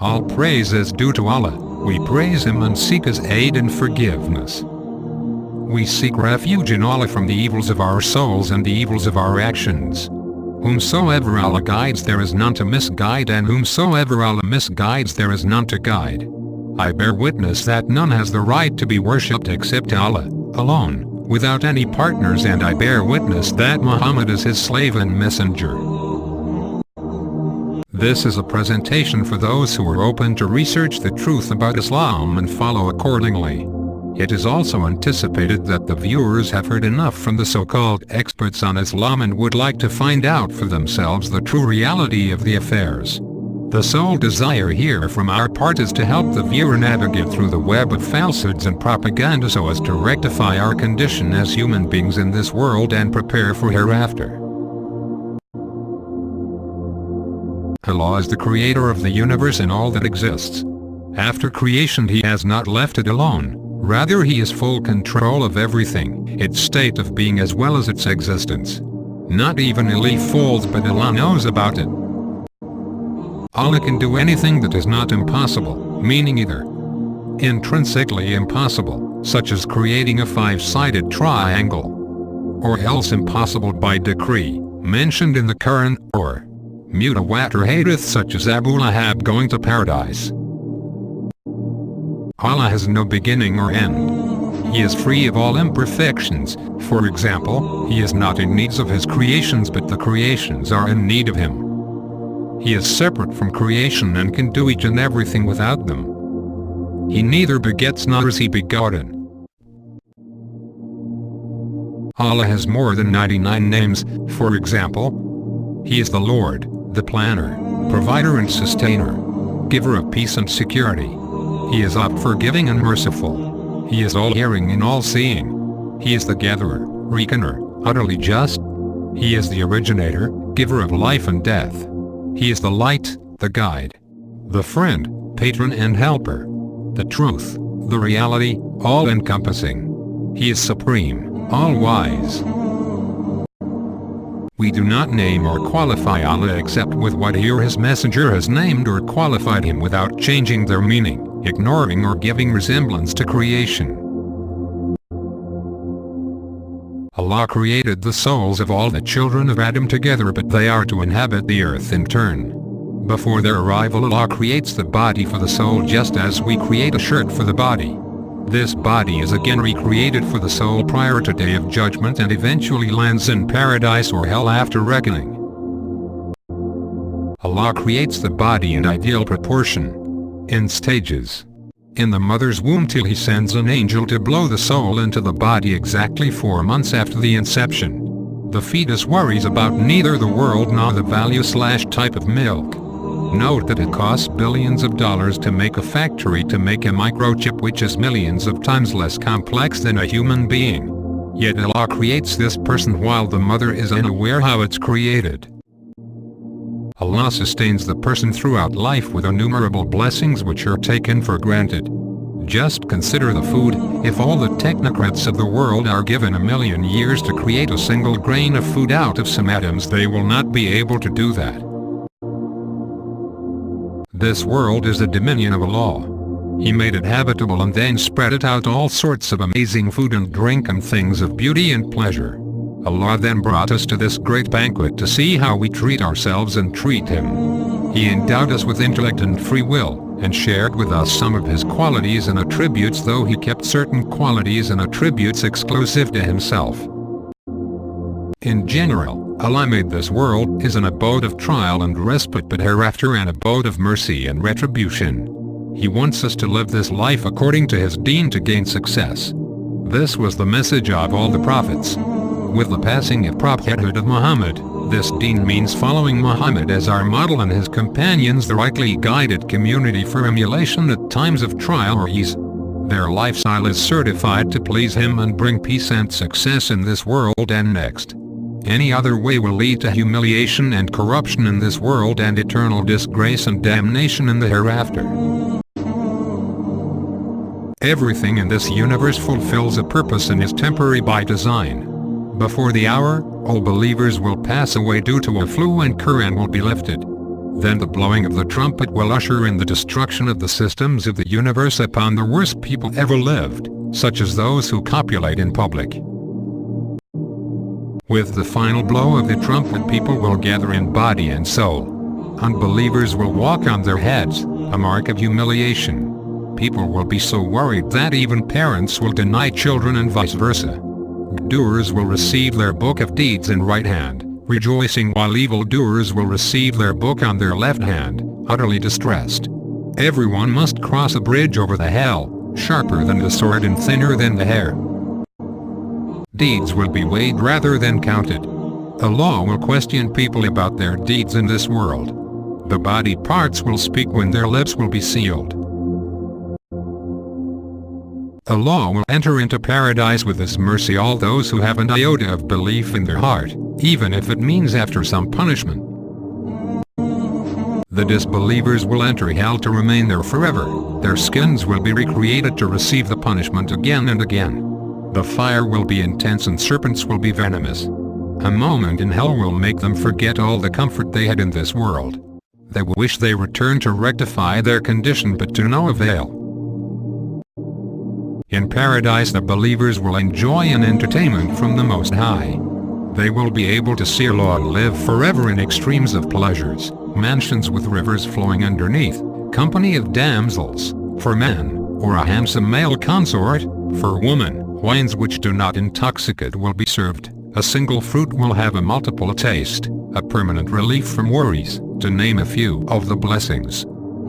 All praise is due to Allah. We praise Him and seek His aid and forgiveness. We seek refuge in Allah from the evils of our souls and the evils of our actions. Whomsoever Allah guides, there is none to misguide, and whomsoever Allah misguides, there is none to guide. I bear witness that none has the right to be worshipped except Allah alone, without any partners, and I bear witness that Muhammad is His slave and messenger. This is a presentation for those who are open to research the truth about Islam and follow accordingly. It is also anticipated that the viewers have heard enough from the so-called experts on Islam and would like to find out for themselves the true reality of the affairs. The sole desire here from our part is to help the viewer navigate through the web of falsehoods and propaganda so as to rectify our condition as human beings in this world and prepare for hereafter. Allah is the creator of the universe and all that exists. After creation He has not left it alone, rather He has full control of everything, its state of being as well as its existence. Not even a leaf falls but Allah knows about it. Allah can do anything that is not impossible, meaning either intrinsically impossible, such as creating a five-sided triangle, or else impossible by decree, mentioned in the Quran, or mutawatir hadith such as Abu Lahab going to paradise. Allah has no beginning or end. He is free of all imperfections. For example, He is not in need of His creations, but the creations are in need of Him. He is separate from creation and can do each and everything without them. He neither begets nor is He begotten. Allah has more than 99 names. For example, He is the Lord, the planner, provider and sustainer, giver of peace and security. He is oft-forgiving and merciful. He is all-hearing and all-seeing. He is the gatherer, reckoner, utterly just. He is the originator, giver of life and death. He is the light, the guide, the friend, patron and helper, the truth, the reality, all-encompassing. He is supreme, all-wise. We do not name or qualify Allah except with what He or His messenger has named or qualified Him without changing their meaning, ignoring or giving resemblance to creation. Allah created the souls of all the children of Adam together, but they are to inhabit the earth in turn. Before their arrival, Allah creates the body for the soul just as we create a shirt for the body. This body is again recreated for the soul prior to Day of Judgment and eventually lands in paradise or hell after reckoning. Allah creates the body in ideal proportion, in stages. In the mother's womb till He sends an angel to blow the soul into the body exactly 4 months after the inception. The fetus worries about neither the world nor the value/type of milk. Note that it costs billions of dollars to make a factory to make a microchip which is millions of times less complex than a human being. Yet Allah creates this person while the mother is unaware how it's created. Allah sustains the person throughout life with innumerable blessings which are taken for granted. Just consider the food. If all the technocrats of the world are given 1,000,000 years to create a single grain of food out of some atoms, they will not be able to do that. This world is the dominion of Allah. He made it habitable and then spread it out all sorts of amazing food and drink and things of beauty and pleasure. Allah then brought us to this great banquet to see how we treat ourselves and treat Him. He endowed us with intellect and free will, and shared with us some of His qualities and attributes, though He kept certain qualities and attributes exclusive to Himself. In general, Allah made this world as an abode of trial and respite, but hereafter an abode of mercy and retribution. He wants us to live this life according to His deen to gain success. This was the message of all the prophets. With the passing of prophethood of Muhammad, this deen means following Muhammad as our model and his companions, the rightly guided community for emulation at times of trial or ease. Their lifestyle is certified to please Him and bring peace and success in this world and next. Any other way will lead to humiliation and corruption in this world and eternal disgrace and damnation in the hereafter. Everything in this universe fulfills a purpose and is temporary by design. Before the hour, all believers will pass away due to a flu and Quran will be lifted. Then the blowing of the trumpet will usher in the destruction of the systems of the universe upon the worst people ever lived, such as those who copulate in public. With the final blow of the trumpet, people will gather in body and soul. Unbelievers will walk on their heads, a mark of humiliation. People will be so worried that even parents will deny children and vice versa. Doers will receive their book of deeds in right hand, rejoicing, while evildoers will receive their book on their left hand, utterly distressed. Everyone must cross a bridge over the hell, sharper than the sword and thinner than the hair. Deeds will be weighed rather than counted. The law will question people about their deeds in this world. The body parts will speak when their lips will be sealed. The law will enter into paradise with this mercy all those who have an iota of belief in their heart, even if it means after some punishment. The disbelievers will enter hell to remain there forever. Their skins will be recreated to receive the punishment again and again. The fire will be intense and serpents will be venomous. A moment in hell will make them forget all the comfort they had in this world. They will wish they returned to rectify their condition, but to no avail. In paradise the believers will enjoy an entertainment from the Most High. They will be able to see Allah live forever in extremes of pleasures, mansions with rivers flowing underneath, company of damsels, for men, or a handsome male consort, for women, wines which do not intoxicate will be served, a single fruit will have a multiple taste, a permanent relief from worries, to name a few of the blessings.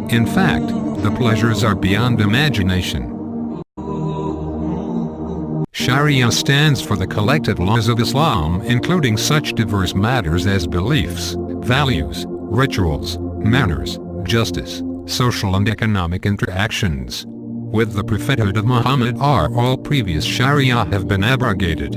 In fact, the pleasures are beyond imagination. Shari'ah stands for the collective laws of Islam, including such diverse matters as beliefs, values, rituals, manners, justice, social and economic interactions. With the prophethood of Muhammad all previous Shari'ah have been abrogated.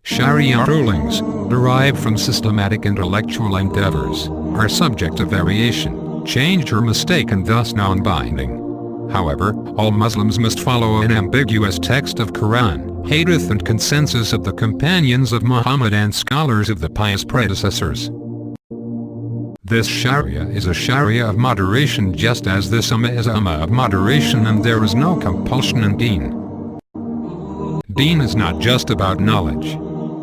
Shari'ah rulings, derived from systematic intellectual endeavors, are subject to variation, change or mistake and thus non-binding. However, all Muslims must follow an ambiguous text of Quran, Hadith and consensus of the companions of Muhammad and scholars of the pious predecessors. This Shari'ah is a Shari'ah of moderation, just as this Ummah is a Ummah of moderation, and there is no compulsion in Deen. Deen is not just about knowledge.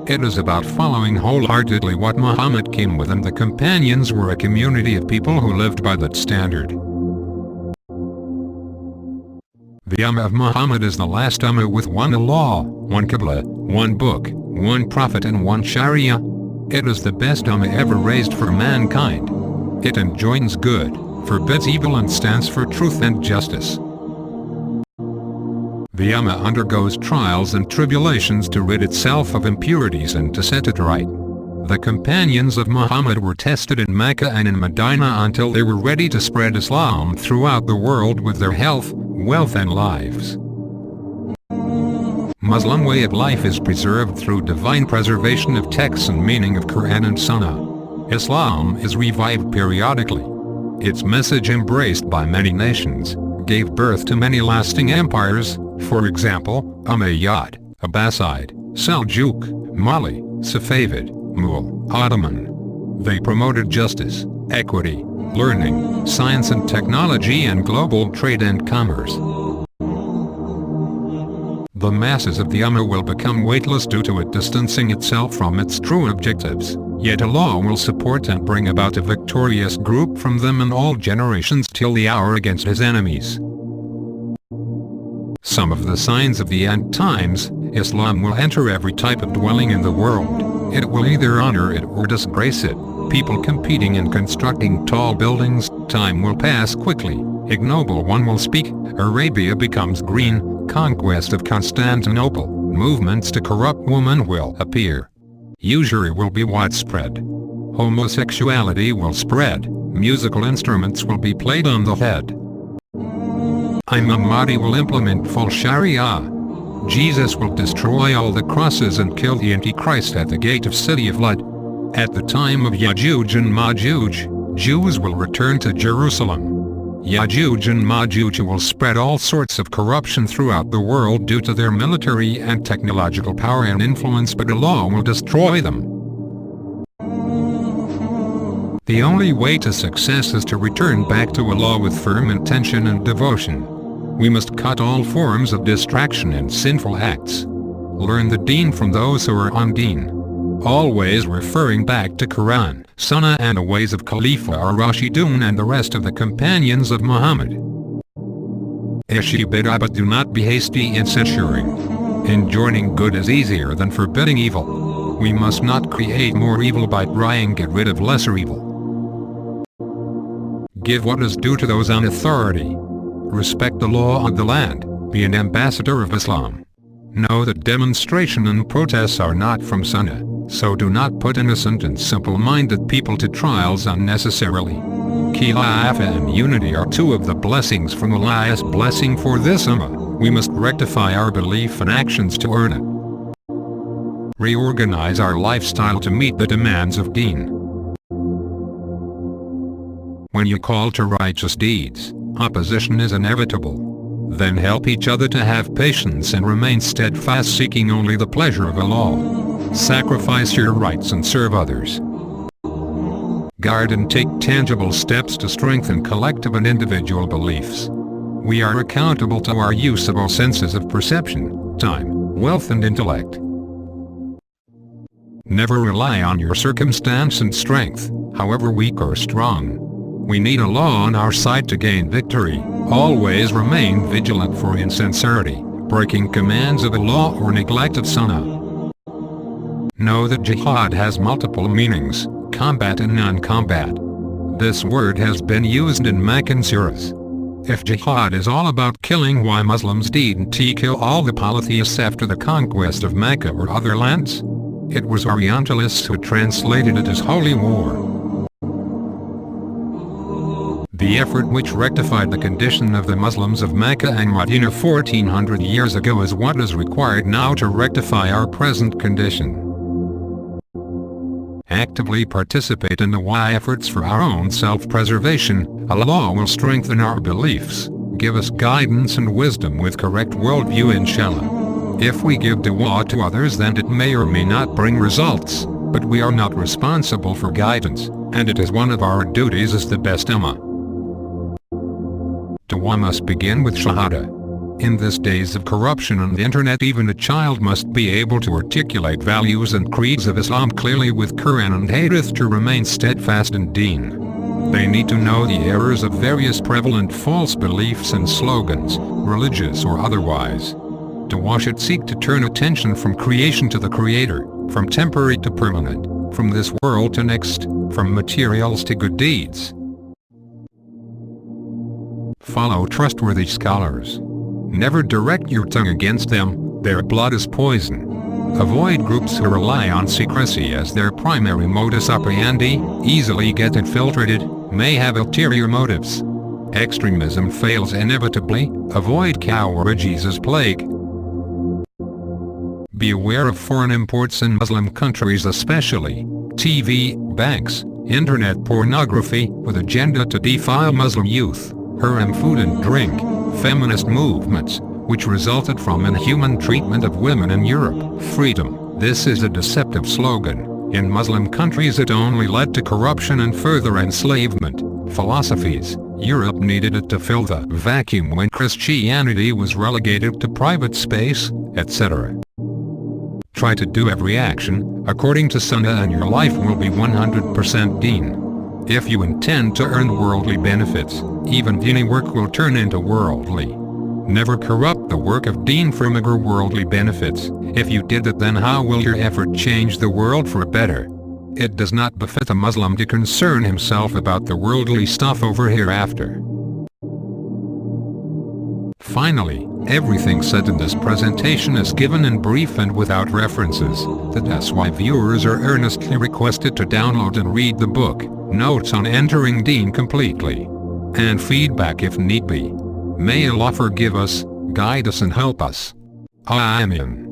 It is about following wholeheartedly what Muhammad came with, and the companions were a community of people who lived by that standard. The Ummah of Muhammad is the last Ummah with one Allah, one Qibla, one book, one Prophet and one Shari'ah. It is the best Ummah ever raised for mankind. It enjoins good, forbids evil and stands for truth and justice. The Ummah undergoes trials and tribulations to rid itself of impurities and to set it right. The companions of Muhammad were tested in Mecca and in Medina until they were ready to spread Islam throughout the world with their health, wealth and lives. Muslim way of life is preserved through divine preservation of texts and meaning of Quran and Sunnah. Islam is revived periodically. Its message, embraced by many nations, gave birth to many lasting empires, for example, Umayyad, Abbasid, Seljuk, Mali, Safavid, Mughal, Ottoman. They promoted justice, equity, learning, science and technology and global trade and commerce. The masses of the Ummah will become weightless due to it distancing itself from its true objectives, yet Allah will support and bring about a victorious group from them in all generations till the hour against his enemies. Some of the signs of the end times: Islam will enter every type of dwelling in the world. It will either honor it or disgrace it. People competing in constructing tall buildings. Time will pass quickly. Ignoble one will speak. Arabia becomes green. Conquest of Constantinople. Movements to corrupt woman will appear. Usury will be widespread. Homosexuality will spread. Musical instruments will be played on the head. Imam Mahdi will implement full Shari'ah. Jesus will destroy all the crosses and kill the Antichrist at the gate of City of Blood. At the time of Ya'juj and Ma'juj, Jews will return to Jerusalem. Ya'juj and Ma'juj will spread all sorts of corruption throughout the world due to their military and technological power and influence, but Allah will destroy them. The only way to success is to return back to Allah with firm intention and devotion. We must cut all forms of distraction and sinful acts. Learn the deen from those who are on deen. Always referring back to Quran, Sunnah and the ways of Khalifa ar-Rashidun and the rest of the companions of Muhammad. But do not be hasty in censuring. Enjoining good is easier than forbidding evil. We must not create more evil by trying to get rid of lesser evil. Give what is due to those on authority. Respect the law of the land. Be an ambassador of Islam. Know that demonstration and protests are not from Sunnah, so do not put innocent and simple-minded people to trials unnecessarily. Khilafah and unity are two of the blessings from Allah's blessing for this ummah. We must rectify our belief and actions to earn it. Reorganize our lifestyle to meet the demands of deen. When you call to righteous deeds, opposition is inevitable. Then help each other to have patience and remain steadfast, seeking only the pleasure of Allah. Sacrifice your rights and serve others. Guard and take tangible steps to strengthen collective and individual beliefs. We are accountable to our use of all senses of perception, time, wealth and intellect. Never rely on your circumstance and strength, however weak or strong. We need Allah on our side to gain victory. Always remain vigilant for insincerity, breaking commands of Allah or neglect of Sunnah. Know that jihad has multiple meanings, combat and non-combat. This word has been used in Meccan surahs. If jihad is all about killing, why Muslims didn't kill all the polytheists after the conquest of Mecca or other lands? It was Orientalists who translated it as holy war. The effort which rectified the condition of the Muslims of Mecca and Medina 1400 years ago is what is required now to rectify our present condition. Actively participate in the efforts for our own self-preservation. Allah will strengthen our beliefs, give us guidance and wisdom with correct worldview, inshallah. If we give dua to others, then it may or may not bring results, but we are not responsible for guidance, and it is one of our duties as the best ummah. Dua must begin with shahada. In these days of corruption on the internet, even a child must be able to articulate values and creeds of Islam clearly with Quran and Hadith to remain steadfast in deen. They need to know the errors of various prevalent false beliefs and slogans, religious or otherwise. Dua should seek to turn attention from creation to the Creator, from temporary to permanent, from this world to next, from materials to good deeds. Follow trustworthy scholars. Never direct your tongue against them, their blood is poison. Avoid groups who rely on secrecy as their primary modus operandi, easily get infiltrated, may have ulterior motives. Extremism fails inevitably, avoid cowardice as plague. Be aware of foreign imports in Muslim countries, especially TV, banks, internet pornography with agenda to defile Muslim youth. Harem food and drink, feminist movements, which resulted from inhuman treatment of women in Europe. Freedom, this is a deceptive slogan. In Muslim countries it only led to corruption and further enslavement. Philosophies, Europe needed it to fill the vacuum when Christianity was relegated to private space, etc. Try to do every action according to Sunnah and your life will be 100% deen. If you intend to earn worldly benefits, even deeni work will turn into worldly. Never corrupt the work of deen for mere worldly benefits. If you did that, then how will your effort change the world for better? It does not befit a Muslim to concern himself about the worldly stuff over hereafter. Finally, everything said in this presentation is given in brief and without references. That's why viewers are earnestly requested to download and read the book, Notes on Entering Deen completely, and feedback if need be. May Allah forgive us, guide us and help us. Amen.